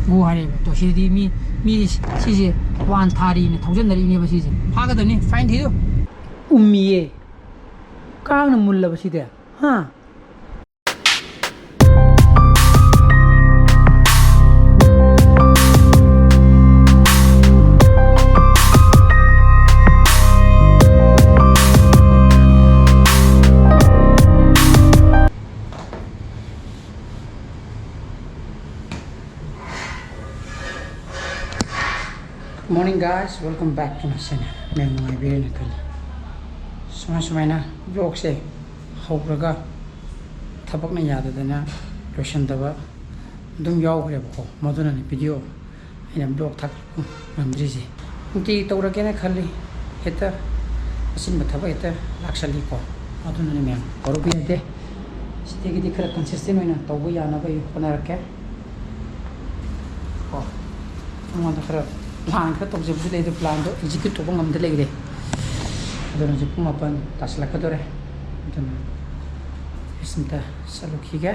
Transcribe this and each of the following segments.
go hari to shidi mi sisi wan thari ne thousand dari ne basi Fagadra fine thido ummiye kang na mulla basi de ha Morning guys, welcome back to my channel. I'm very Sumaina vlog se hawraga thabak na yada dana lotion daba dum yaw khre ko moduna ni video ina vlog thak namri se unti tawra ke na khali heta asin bathaba heta laksali ko moduna ni mem koru bi de stegi di khara consistent hoina tawba yana ba yona rakke ko mo da khara plan ka tokje bu de plan do execute to ngam de legre adona je puma pan tasla ka dore adona isinta saluki ga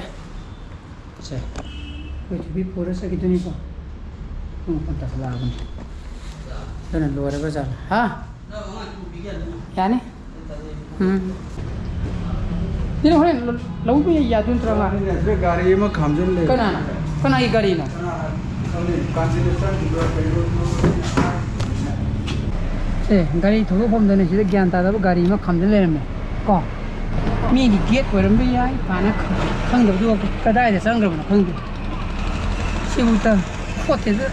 se wait bi pura sa giduni ko puma pan tasla gun adona lore baza ha yani ni hore lau bi ya dun tra ma gari ma khamjun le kana I gari na gari thoro phom dane sida gyan ta da gari ma khamjal le me ko mi gi gate oiram bi yai kana khang da du kadai da sang gram na khang du si uta khote da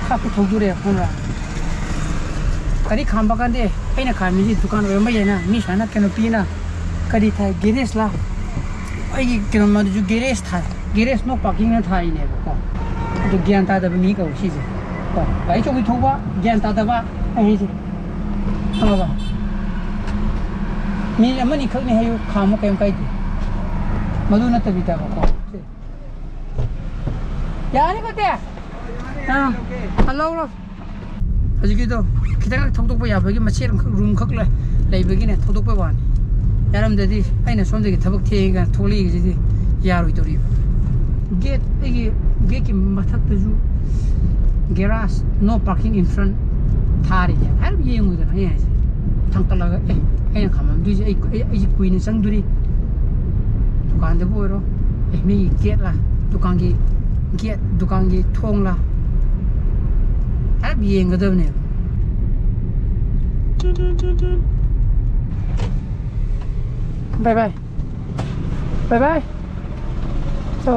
kha ku thogu re khonra gari khamba kan de aina khami ji dukan oiram ba yana mi sana canopy na gari tha garage la ai gi kino ma ju garage tha garage no parking na thai ne ko तो ज्ञान ता दबनी का उसी से भाई चौकी थोबा ज्ञान ता दबा ऐसे से हां मी अमनी खक ने है यो खामो केम काई दे मधु न तबिता को यानी को ते हां हेलो हजि की तो खितक थोक प याबगी मछे रूम खक लेबगी ने थोक प वानी यारम ददी आइना सोमदगी थबक थेगा थोली जी यारोइ तोरी गेट की mathak taju garage no parking in front thari ya har ye ngu da ya thangkala ga ai khamam du ai queen sang duri dukan de boiro mi gate la dukan gi thong la har ye ngu da ne bye bye so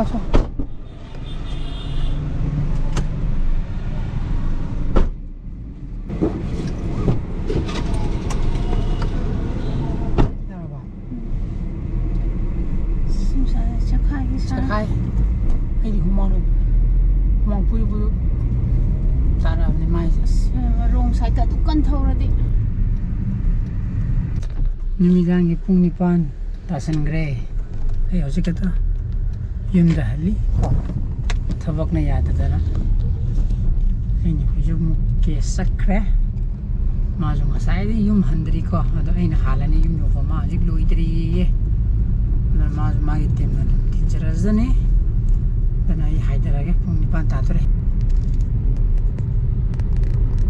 Sakai, ini humang puru cara ni mai. Rong sai ka tukan Touradi. Nimidang ipung nipan tasan gre. Ay hosi kata yum dahali. Thabak na yada dana. Ini hujung ke sakre. Majung asai di yum handri ko. Ado ini halani yum yo ma jik lo idri ye. Na majung magi tem na. Jerazane dan ai Hyderabad pung nipan tature.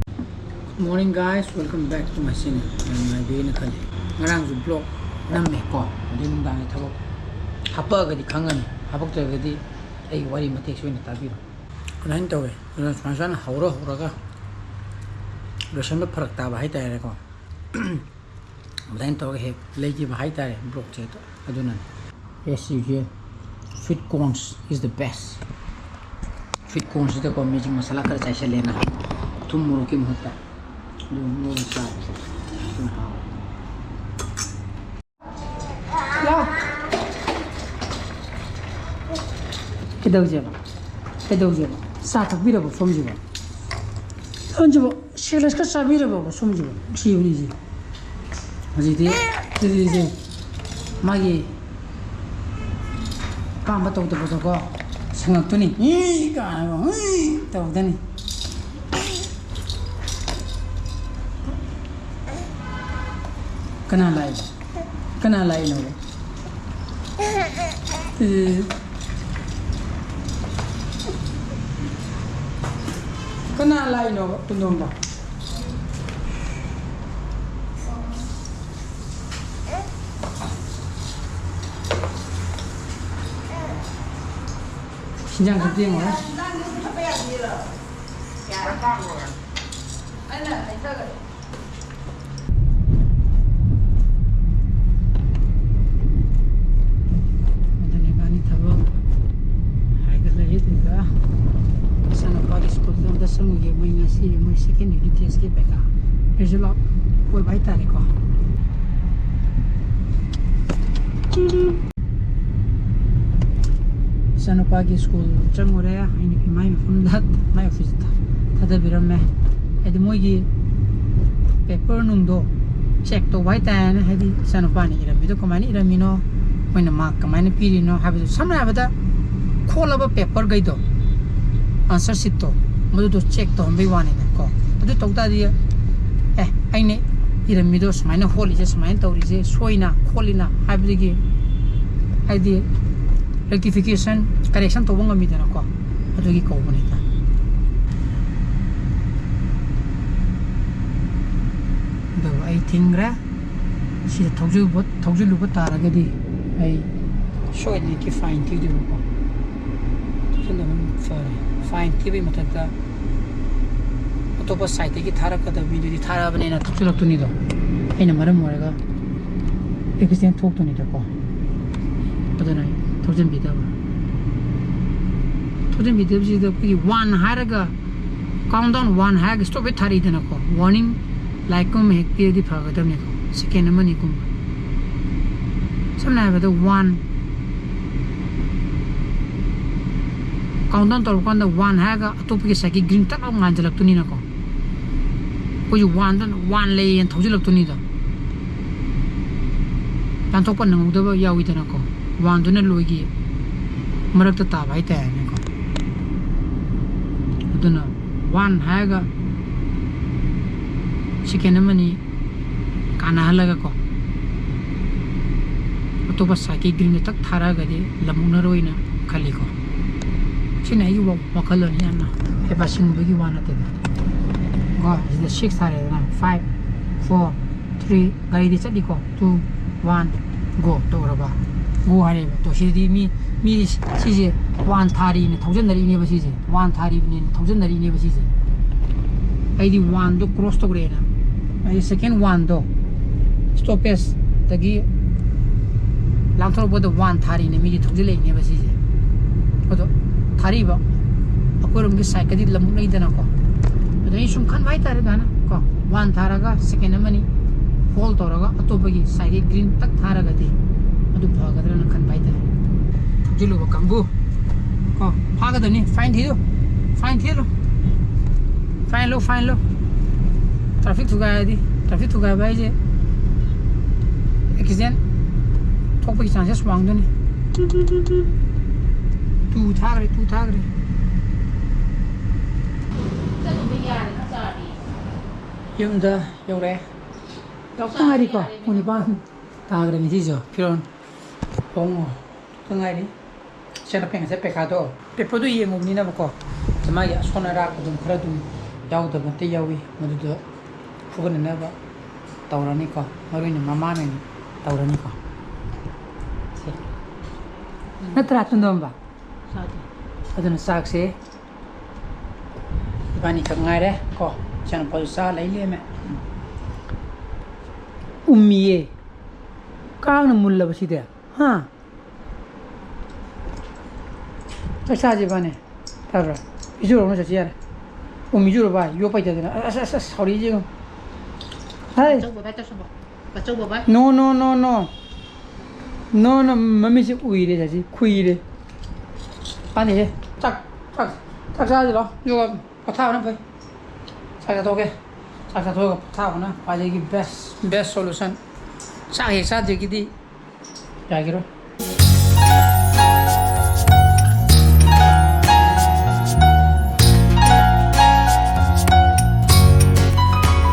Good morning guys, welcome back to my channel. My baby nakal. Ngarang ju vlog namme ko. Din dang thabok. Hapa ga di khangan. Habok ta ga di ai wari matek soina tabi. Kunain tawe. Kunan sansan haura ga. Lotion ba pharak ta ba hai ta re ko. Kunain tawe he leji ba hai ta re vlog che to. Aduna. Yes you hear. Sweet corns is the best. Sweet corns is the magic masala कर चाहिए लेना. तुम मुरो की महत्ता. जो मुरो साथ. ला. किधर जाओ? साथ भी रहो समझो. समझो. शेलस का साथ भी रहो समझो. सीवनी जी. जी. मागी. काम बताओ तो को संग तो नहीं तो नहीं कना लाई no Kana lai no Tondonbagi. 신장 좀 뛰는 거야? Pagi school dan dasar mugi mai ngasi mai second unit test ke beka result koi bai tari ko sana pagi school changore ini mai fundat mai office ta tada biram me edi moigi paper nung do check to bai ta na hedi sana pani ira bido kamani ira mino moina mark kamani piri no habidu samna abada kholaba paper gai do answer sheet to madu to check to hambai wani na ko adu tawta dia aine iramido sumaina holi je sumaina tawri je soina kholina habigi id rectification correction to bonga midana ko adu gi ko boni ta do I think ra si thawju lu bot tara ga di ai show ni ki fine ti di ko sorry fine TV matata autobus site ki thara kada video di thara bane na tulak tuni do aina maram morega ekisen thok tuni ta ko adana thojen bida ba thojen bida ji do ki one haraga countdown one hag stop it thari dena ko warning like kum hek pe di phagadam ne ko second mani kum samna ba do one countdown to kan one haga atop ki saki green tak ngan jalak tuni na ko ko ju one lay en thojulak tuni da tan thok pan nang do yawi ta na ko one dun loigi marak ta ta bai ta ne ko aduna one haga second mani kana halaga ko atop saki green tak thara ga de lamuna roina khali ko sina yu wa color ni na e pasin bagi wana te go is the 6 are na 5 4 3 gai di chadi ko 2 1 go to raba go hare to si di mi si je wan thari ne thousand dari ne ba si je wan thari ne thousand dari ne ba si je ai di one do cross to gre na ai second one do stoppes tagi lang thor bo the one thari ne mi di thousand le ne ba si je odo thari ba akorum gi cycle di lamu nei dana ko adai sum khan vai tare dana ko one tharaga second mani fall toraga atopagi cycle green tak tharaga di adu Fagadra na khan vai tare jilu ba kambu ko Fagadra fine lo traffic thuga bai je accident thokpagi chances wang doni tu thagre yumda yore tangari ko uni ban thagre ni jijo piron pongo tangari sena penga se pekado pepodu ye mumni na ko tama ya sonara ko dum khara dum yaw da bante yawi madu fugan na ba tawrani ko marini mama ne tawrani ko natra Tondonbagi aduna sakse bani kangai re ko chan paisa lai le me ummiye kang mulla basi de ha sa je bane tabra ijuro no sa yar ummi juro ba yo pai de na asa sorry je hai no mami se uire ja ji khuire pani he chak sa ji lo yo pa tha na phai sa to ke sa to tha na pa ji ki best solution sa he sa de ki di ya ki ro